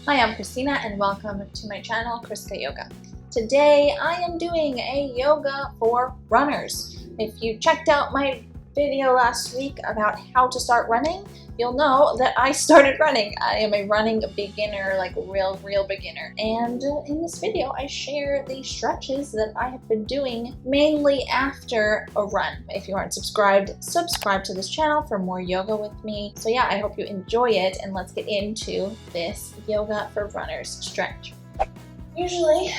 Hi, I'm Christina and welcome to my channel, ChriskaYoga. Today I am doing a yoga for runners. If you checked out my video last week about how to start running, you'll know that I started running. I am a running beginner, like real beginner. And in this video, I share the stretches that I have been doing mainly after a run. If you aren't subscribed, subscribe to this channel for more yoga with me. So yeah, I hope you enjoy it, and let's get into this yoga for runners stretch. Usually,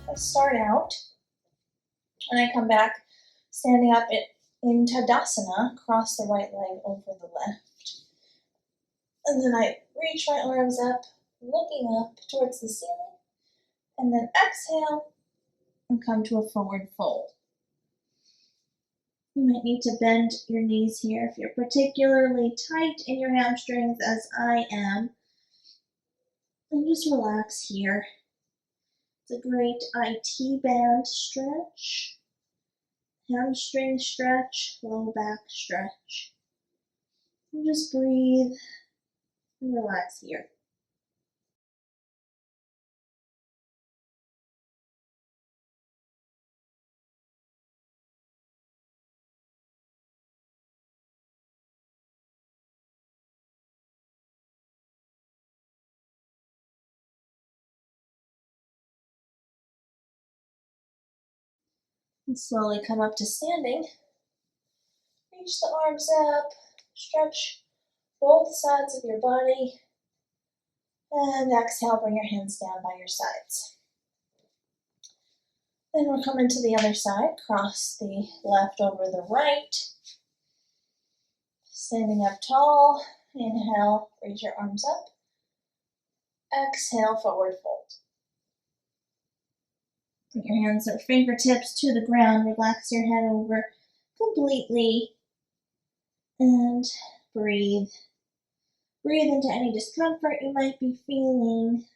I start out and I come back standing up in Tadasana, cross the right leg over the left. And then I reach my arms up, looking up towards the ceiling, and then exhale and come to a forward fold. You might need to bend your knees here if you're particularly tight in your hamstrings, as I am. And just relax here. It's a great IT band stretch, hamstring stretch, low back stretch. And just breathe and relax here. And slowly come up to standing. Reach the arms up, stretch both sides of your body, and exhale, bring your hands down by your sides. Then we're coming to the other side, cross the left over the right. Standing up tall, inhale, raise your arms up. Exhale, forward fold. Bring your hands or fingertips to the ground, relax your head over completely, and breathe. Breathe into any discomfort you might be feeling.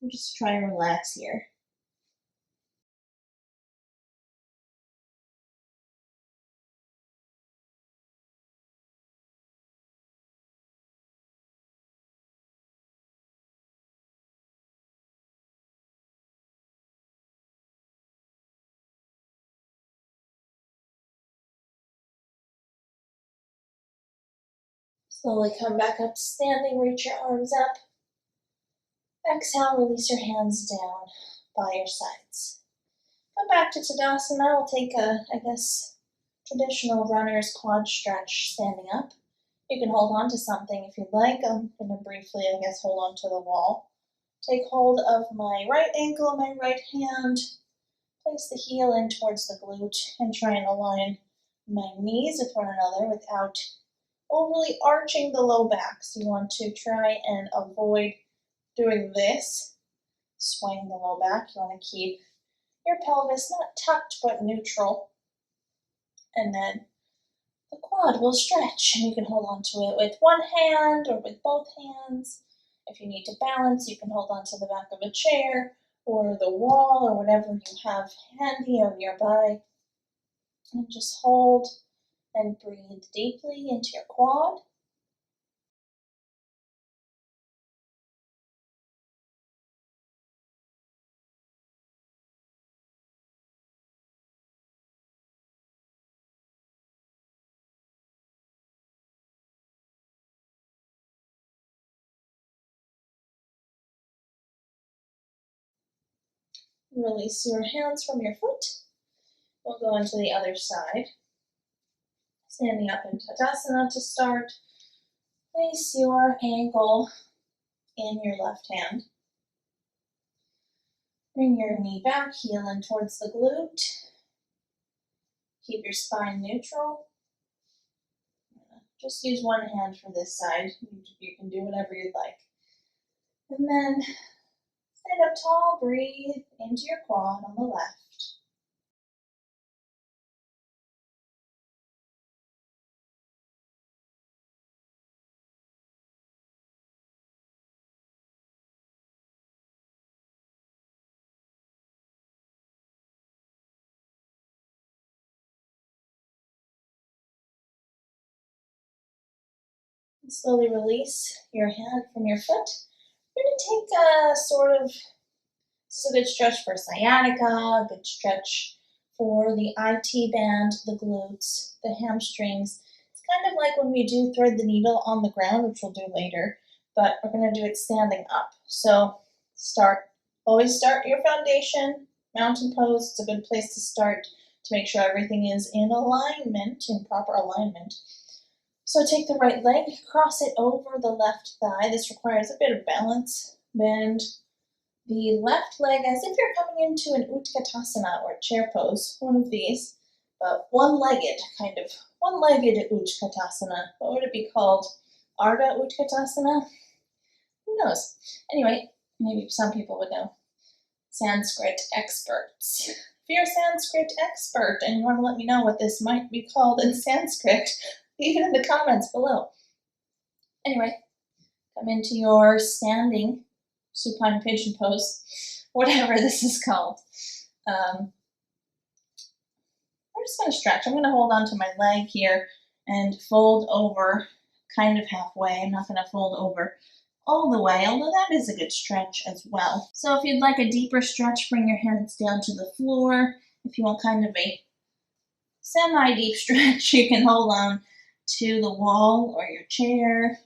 And just try and relax here. Slowly come back up to standing, reach your arms up. Exhale, release your hands down by your sides. Come back to Tadasana. We'll take a, traditional runner's quad stretch standing up. You can hold on to something if you'd like. I'm going to briefly, hold on to the wall. Take hold of my right ankle, my right hand. Place the heel in towards the glute and try and align my knees with one another without overly arching the low back. So you want to try and avoid doing this, swaying the low back. You want to keep your pelvis not tucked but neutral. And then the quad will stretch, and you can hold on to it with one hand or with both hands. If you need to balance, you can hold on to the back of a chair or the wall or whatever you have handy or nearby. And just hold and breathe deeply into your quad. Release your hands from your foot. We'll go into the other side. Standing up in Tadasana to start. Place your ankle in your left hand. Bring your knee back, heel in towards the glute. Keep your spine neutral. Just use one hand for this side. You can do whatever you'd like. And then stand up tall, breathe into your quad on the left. And slowly release your hand from your foot. We're going to take a this is a good stretch for sciatica, a good stretch for the IT band, the glutes, the hamstrings. It's kind of like when we do thread the needle on the ground, which we'll do later, but we're going to do it standing up. So always start your foundation, mountain pose. It's a good place to start to make sure everything is in alignment, in proper alignment. So take the right leg, cross it over the left thigh. This requires a bit of balance. Bend the left leg as if you're coming into an Utkatasana or chair pose, one of these, but one-legged Utkatasana. What would it be called? Ardha Utkatasana? Who knows? Anyway, maybe some people would know. Sanskrit experts. If you're a Sanskrit expert and you want to let me know what this might be called in Sanskrit, leave it in the comments below. Anyway, come into your standing supine pigeon pose, whatever this is called. We're just going to stretch. I'm going to hold on to my leg here and fold over kind of halfway. I'm not going to fold over all the way, although that is a good stretch as well. So if you'd like a deeper stretch, bring your hands down to the floor. If you want kind of a semi-deep stretch, you can hold on to the wall or your chair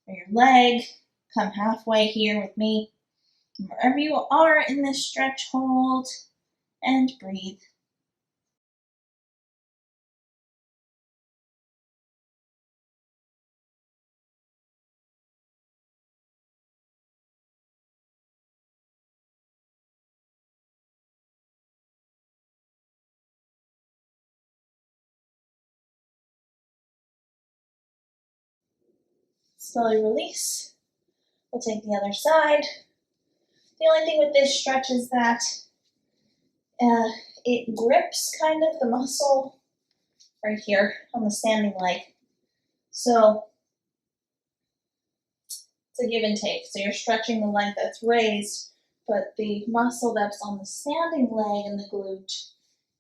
or your leg. Come halfway here with me. And wherever you are in this stretch, hold and breathe. Slowly release. We'll take the other side. The only thing with this stretch is that it grips kind of the muscle right here on the standing leg. So it's a give and take. So you're stretching the leg that's raised, but the muscle that's on the standing leg and the glute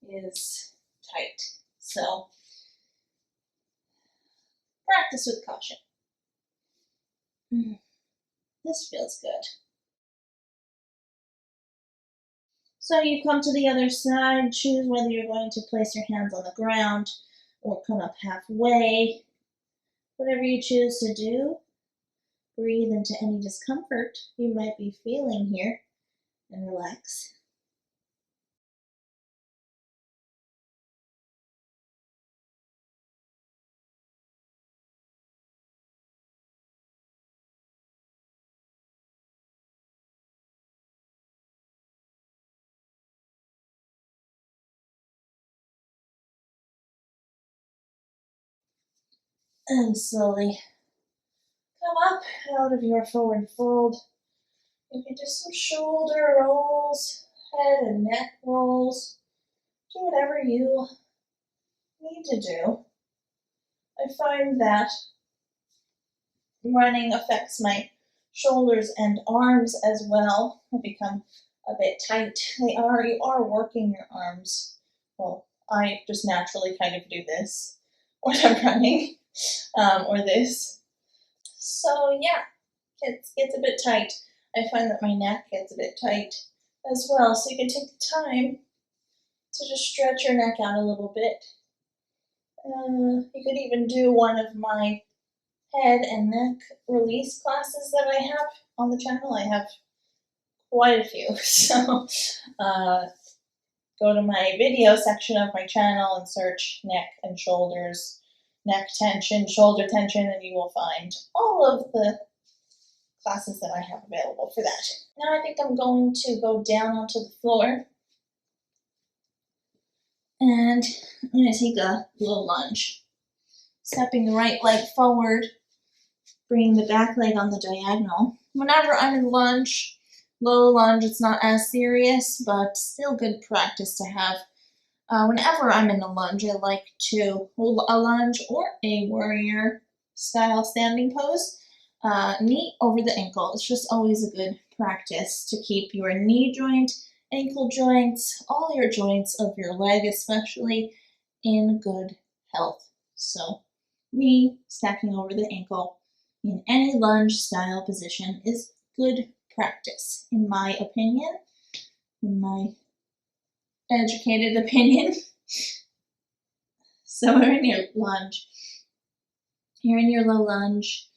is tight. So practice with caution. This feels good. So you've come to the other side. Choose whether you're going to place your hands on the ground or come up halfway. Whatever you choose to do, breathe into any discomfort you might be feeling here and relax. And slowly come up out of your forward fold. You can do some shoulder rolls, head and neck rolls. Do whatever you need to do. I find that running affects my shoulders and arms as well. They become a bit tight. You are working your arms. Well, I just naturally kind of do this when I'm running, or this. So yeah, it gets a bit tight. I find that my neck gets a bit tight as well. So you can take the time to just stretch your neck out a little bit. You could even do one of my head and neck release classes that I have on the channel. I have quite a few. So go to my video section of my channel and search neck and shoulders, neck tension, shoulder tension, and you will find all of the classes that I have available for that. Now I think I'm going to go down onto the floor and I'm going to take a low lunge. Stepping the right leg forward, bringing the back leg on the diagonal. Whenever I'm in lunge, low lunge, it's not as serious, but still good practice to have. Whenever I'm in a lunge, I like to hold a lunge or a warrior style standing pose, knee over the ankle. It's just always a good practice to keep your knee joint, ankle joints, all your joints of your leg especially in good health. So knee stacking over the ankle in any lunge style position is good practice, in my opinion, in my educated opinion. So we're in your lunge. You're in your low lunge,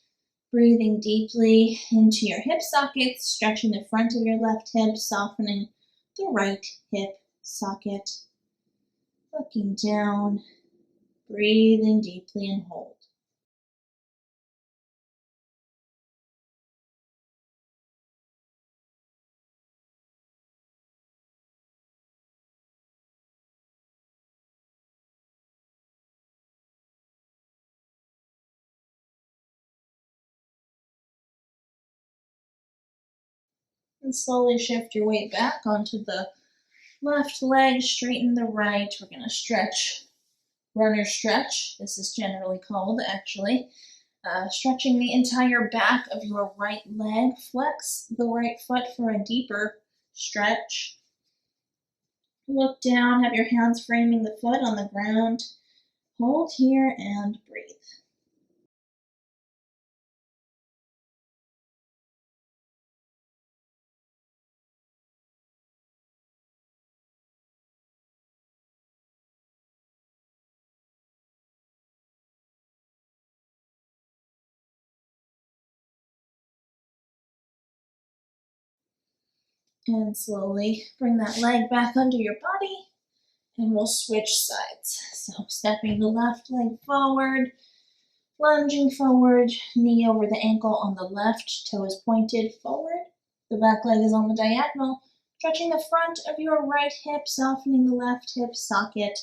breathing deeply into your hip sockets, stretching the front of your left hip, softening the right hip socket. Looking down, breathing deeply and hold. And slowly shift your weight back onto the left leg, straighten the right. We're going to stretch, runner stretch. This is generally called, actually. Stretching the entire back of your right leg. Flex the right foot for a deeper stretch. Look down, have your hands framing the foot on the ground. Hold here and breathe. And slowly bring that leg back under your body, and we'll switch sides. So stepping the left leg forward, lunging forward, knee over the ankle on the left, toe is pointed forward. The back leg is on the diagonal, stretching the front of your right hip, softening the left hip socket,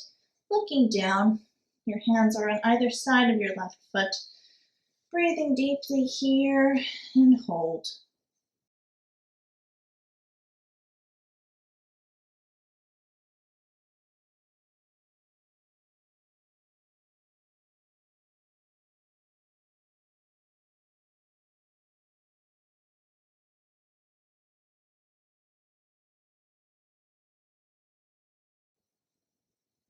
looking down. Your hands are on either side of your left foot. Breathing deeply here and hold.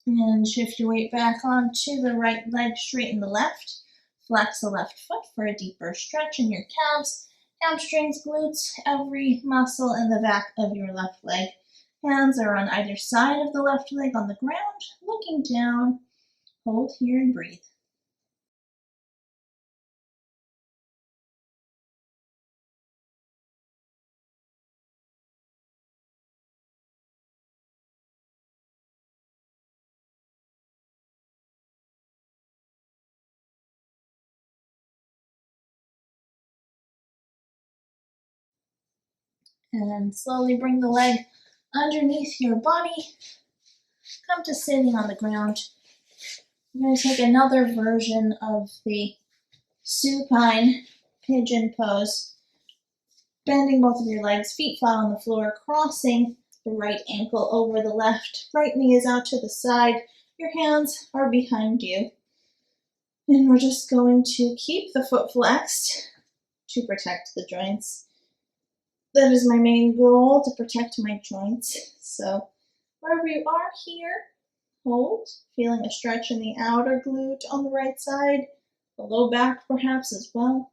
And shift your weight back onto the right leg, straighten the left. Flex the left foot for a deeper stretch in your calves, hamstrings, glutes, every muscle in the back of your left leg. Hands are on either side of the left leg on the ground, looking down. Hold here and breathe. And slowly bring the leg underneath your body. Come to sitting on the ground. We're going to take another version of the supine pigeon pose. Bending both of your legs, feet flat on the floor, crossing the right ankle over the left. Right knee is out to the side. Your hands are behind you. And we're just going to keep the foot flexed to protect the joints. That is my main goal, to protect my joints. So wherever you are here, hold, feeling a stretch in the outer glute on the right side, the low back perhaps as well,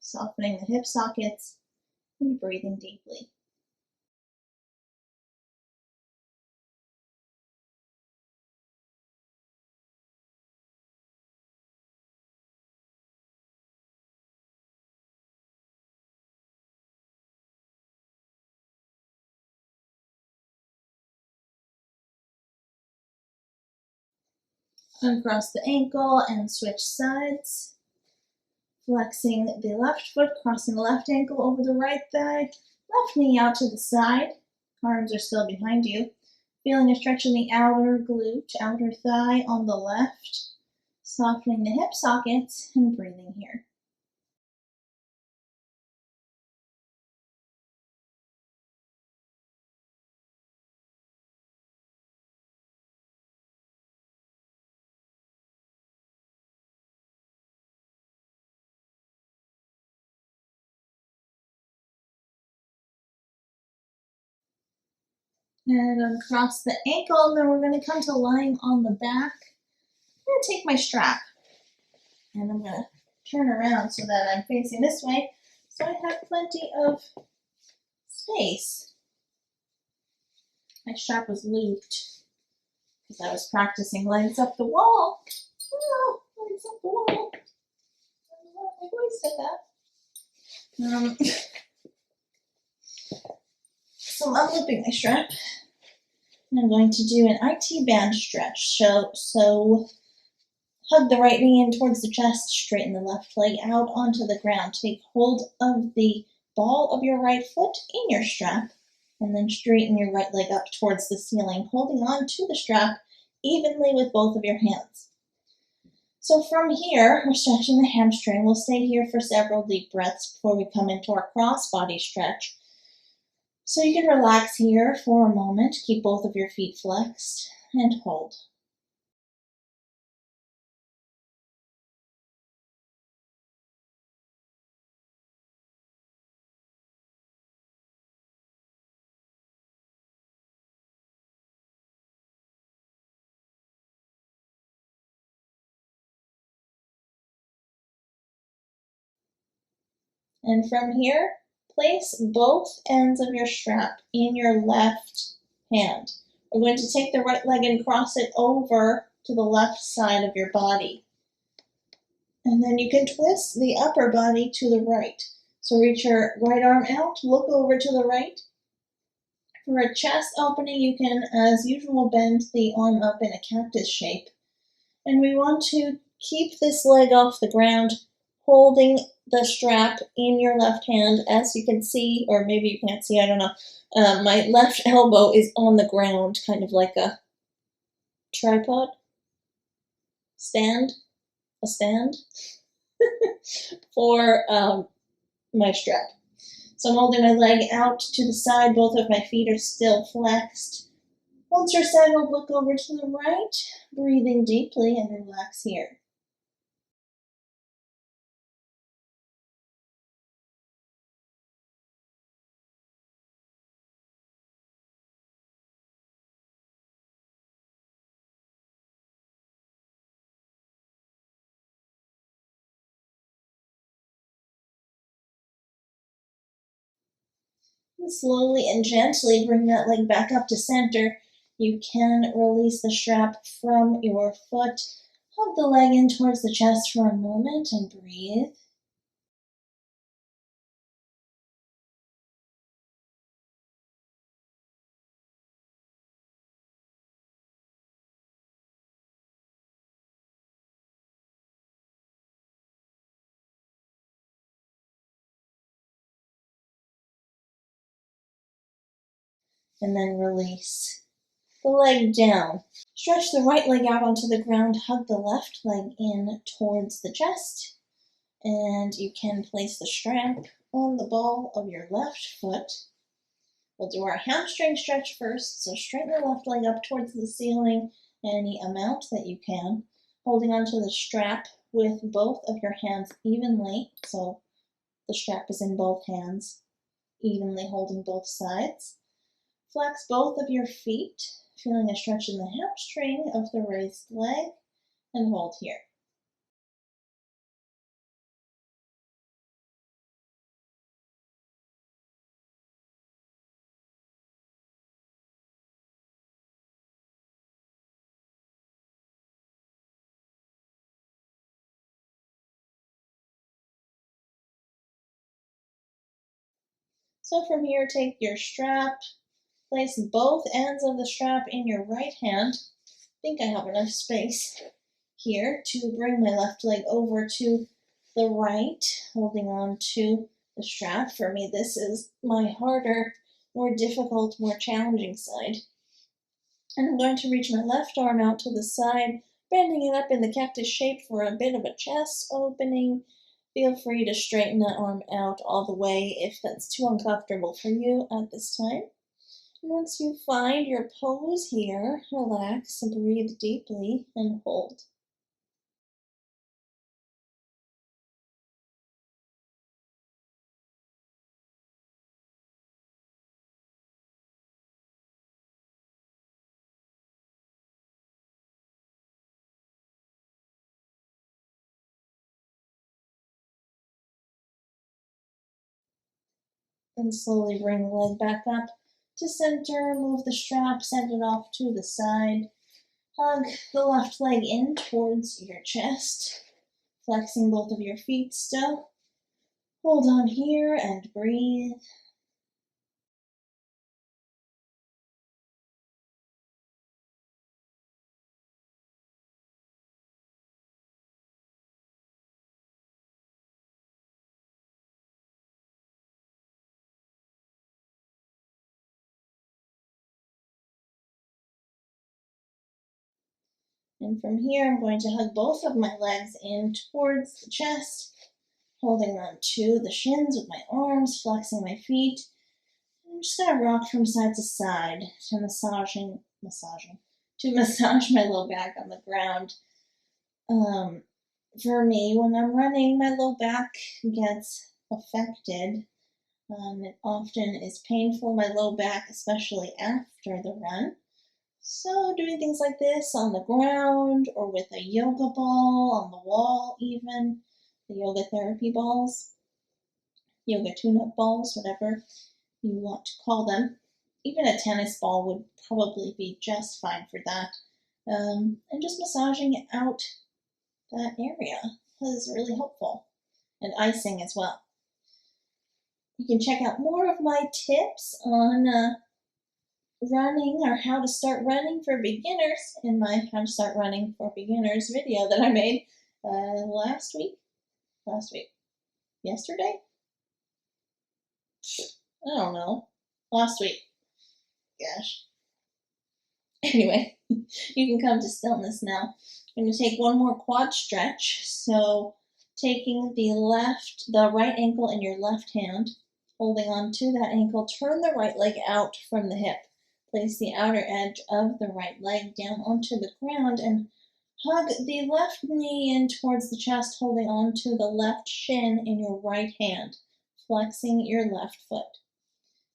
softening the hip sockets and breathing deeply. Uncross the ankle and switch sides. Flexing the left foot, crossing the left ankle over the right thigh, left knee out to the side. Arms are still behind you. Feeling a stretch in the outer glute, outer thigh on the left. Softening the hip sockets and breathing here. And uncross the ankle, and then we're going to come to lying on the back. I'm going to take my strap, and I'm going to turn around so that I'm facing this way. so I have plenty of space. My strap was looped because I was practicing legs up the wall. Oh, legs up the wall. I don't know if my voice said that. So I'm unlooping my strap, and I'm going to do an IT band stretch. So hug the right knee in towards the chest, straighten the left leg out onto the ground. Take hold of the ball of your right foot in your strap, and then straighten your right leg up towards the ceiling, holding on to the strap evenly with both of your hands. So from here, we're stretching the hamstring. We'll stay here for several deep breaths before we come into our cross-body stretch. So you can relax here for a moment, keep both of your feet flexed, and hold. And from here, place both ends of your strap in your left hand. We're going to take the right leg and cross it over to the left side of your body. And then you can twist the upper body to the right. So reach your right arm out, look over to the right. For a chest opening, you can, as usual, bend the arm up in a cactus shape. And we want to keep this leg off the ground, holding the strap in your left hand. As you can see, or maybe you can't see, I don't know, my left elbow is on the ground, kind of like a tripod stand, a stand for my strap. So I'm holding my leg out to the side, both of my feet are still flexed. Once you're settled, look over to the right, breathing deeply, and relax here. And slowly and gently bring that leg back up to center. You can release the strap from your foot. Hug the leg in towards the chest for a moment and breathe. And then release the leg down. Stretch the right leg out onto the ground. Hug the left leg in towards the chest. And you can place the strap on the ball of your left foot. We'll do our hamstring stretch first. So straighten the left leg up towards the ceiling any amount that you can, holding onto the strap with both of your hands evenly. So the strap is in both hands, evenly holding both sides. Flex both of your feet, feeling a stretch in the hamstring of the raised leg, and hold here. So from here, take your strap, place both ends of the strap in your right hand. I think I have enough space here to bring my left leg over to the right, holding on to the strap. For me, this is my harder, more difficult, more challenging side. And I'm going to reach my left arm out to the side, bending it up in the cactus shape for a bit of a chest opening. Feel free to straighten that arm out all the way if that's too uncomfortable for you at this time. And once you find your pose here, relax and breathe deeply and hold. And slowly bring the leg back up to center, move the strap, send it off to the side. Hug the left leg in towards your chest, flexing both of your feet still. Hold on here and breathe. And from here, I'm going to hug both of my legs in towards the chest, holding on to the shins with my arms, flexing my feet. I'm just going to rock from side to side to massage my low back on the ground. For me, when I'm running, my low back gets affected. It often is painful, my low back, especially after the run. So doing things like this on the ground or with a yoga ball on the wall even, the yoga therapy balls, yoga tune-up balls, whatever you want to call them. Even a tennis ball would probably be just fine for that. And just massaging it out that area is really helpful. And icing as well. You can check out more of my tips on running or how to start running for beginners in my How to Start Running for Beginners video that I made yesterday? I don't know. Last week. Gosh. Anyway, you can come to stillness now. I'm going to take one more quad stretch. So taking the right ankle in your left hand, holding on to that ankle, turn the right leg out from the hip. Place the outer edge of the right leg down onto the ground and hug the left knee in towards the chest, holding on to the left shin in your right hand, flexing your left foot.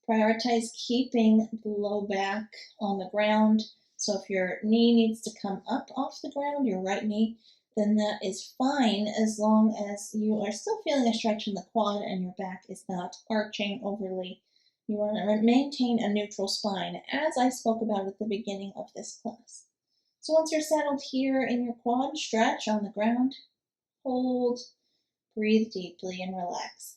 Prioritize keeping the low back on the ground. So if your knee needs to come up off the ground, your right knee, then that is fine as long as you are still feeling a stretch in the quad and your back is not arching overly. You want to maintain a neutral spine, as I spoke about at the beginning of this class. So once you're settled here in your quad, stretch on the ground, hold, breathe deeply, and relax.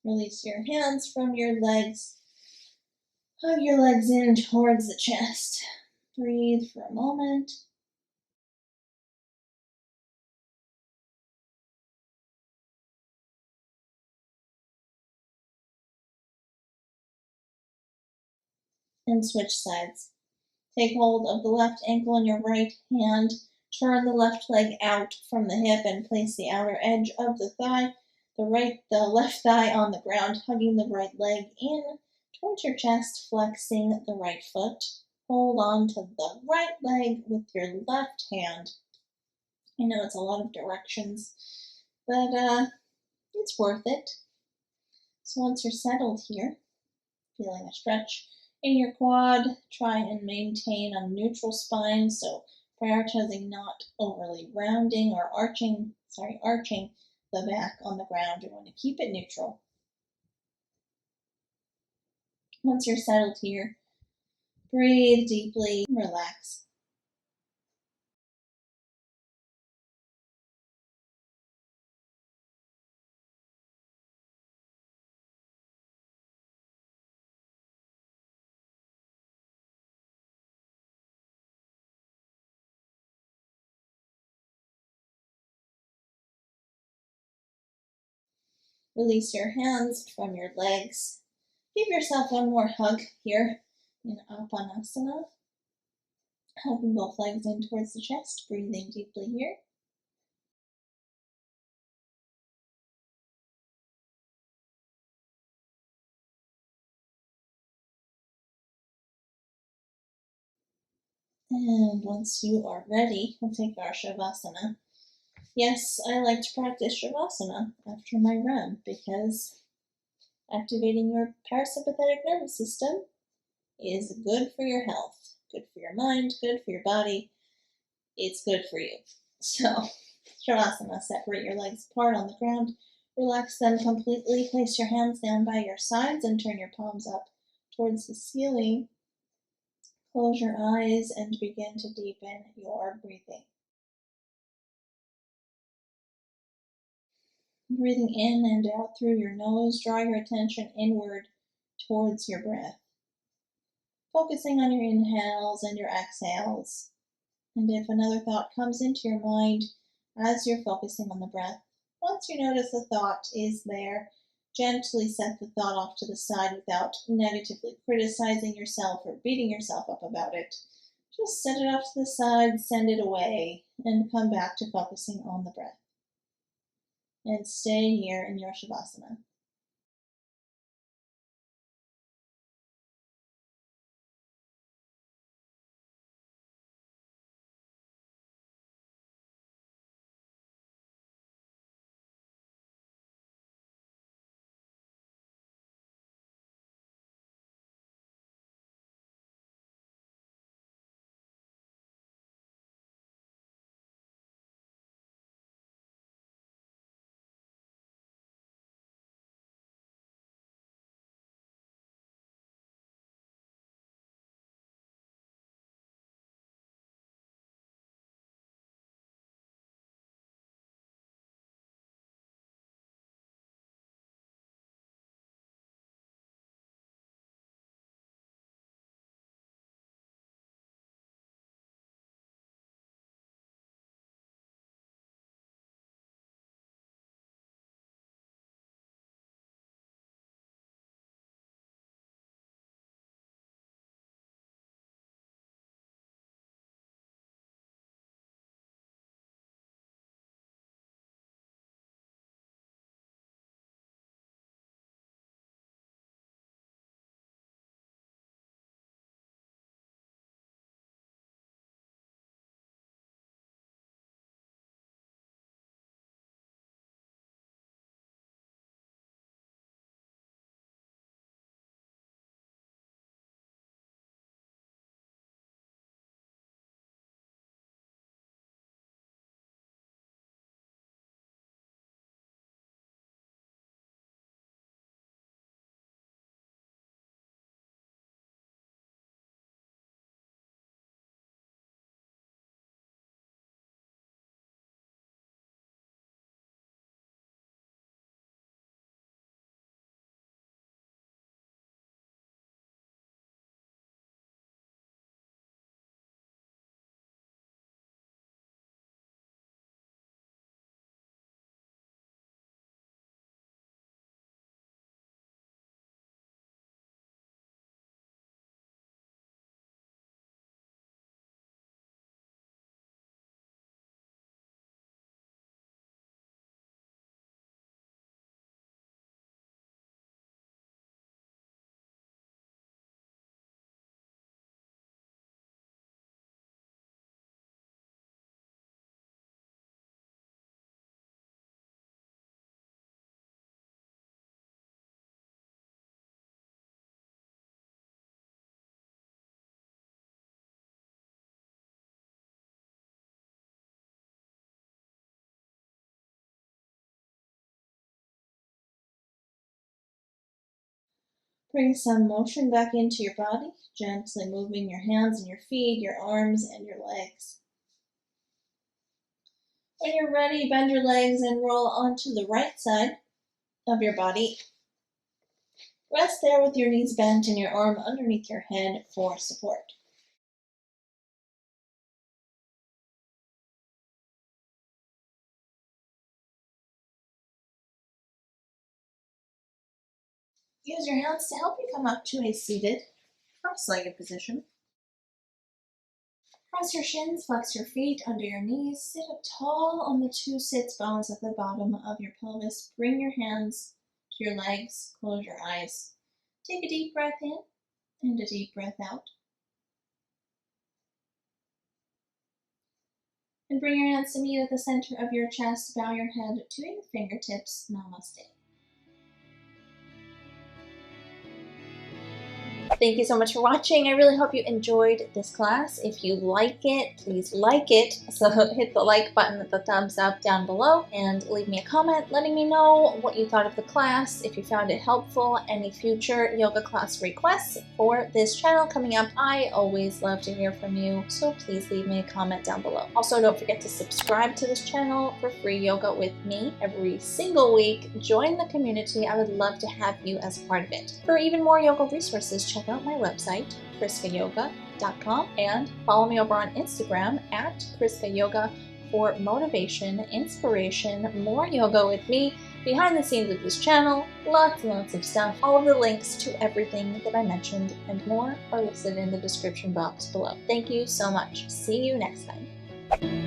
Release your hands from your legs. Hug your legs in towards the chest. Breathe for a moment. And switch sides. Take hold of the left ankle in your right hand. Turn the left leg out from the hip and place the outer edge of the thigh, the left thigh on the ground, hugging the right leg in towards your chest, flexing the right foot. Hold on to the right leg with your left hand. I know it's a lot of directions, but it's worth it. So once you're settled here, feeling a stretch in your quad, try and maintain a neutral spine, so prioritizing not overly rounding or arching the back on the ground. You want to keep it neutral. Once you're settled here, breathe deeply, relax. Release your hands from your legs. Give yourself one more hug here in Apanasana. Hugging both legs in towards the chest, breathing deeply here. And once you are ready, we'll take our Shavasana. Yes, I like to practice Shavasana after my run because activating your parasympathetic nervous system is good for your health, good for your mind, good for your body. It's good for you. So, Shavasana, separate your legs apart on the ground, relax them completely, place your hands down by your sides and turn your palms up towards the ceiling. Close your eyes and begin to deepen your breathing. Breathing in and out through your nose, draw your attention inward towards your breath. Focusing on your inhales and your exhales. And if another thought comes into your mind as you're focusing on the breath, once you notice the thought is there, gently set the thought off to the side without negatively criticizing yourself or beating yourself up about it. Just set it off to the side, send it away, and come back to focusing on the breath. And stay here in your Shavasana. Bring some motion back into your body, gently moving your hands and your feet, your arms and your legs. When you're ready, bend your legs and roll onto the right side of your body. Rest there with your knees bent and your arm underneath your head for support. Use your hands to help you come up to a seated, cross-legged position. Cross your shins, flex your feet under your knees, sit up tall on the two sits bones at the bottom of your pelvis. Bring your hands to your legs, close your eyes. Take a deep breath in and a deep breath out. And bring your hands to meet at the center of your chest. Bow your head to your fingertips. Namaste. Thank you so much for watching. I really hope you enjoyed this class. If you like it, please like it. So hit the like button, the thumbs up down below, and leave me a comment letting me know what you thought of the class, if you found it helpful, any future yoga class requests for this channel coming up. I always love to hear from you, so please leave me a comment down below. Also, don't forget to subscribe to this channel for free yoga with me every single week. Join the community. I would love to have you as part of it. For even more yoga resources, check out my website, ChriskaYoga.com, and follow me over on Instagram at ChriskaYoga for motivation, inspiration, more yoga with me, behind the scenes of this channel, lots and lots of stuff. All of the links to everything that I mentioned and more are listed in the description box below. Thank you so much. See you next time.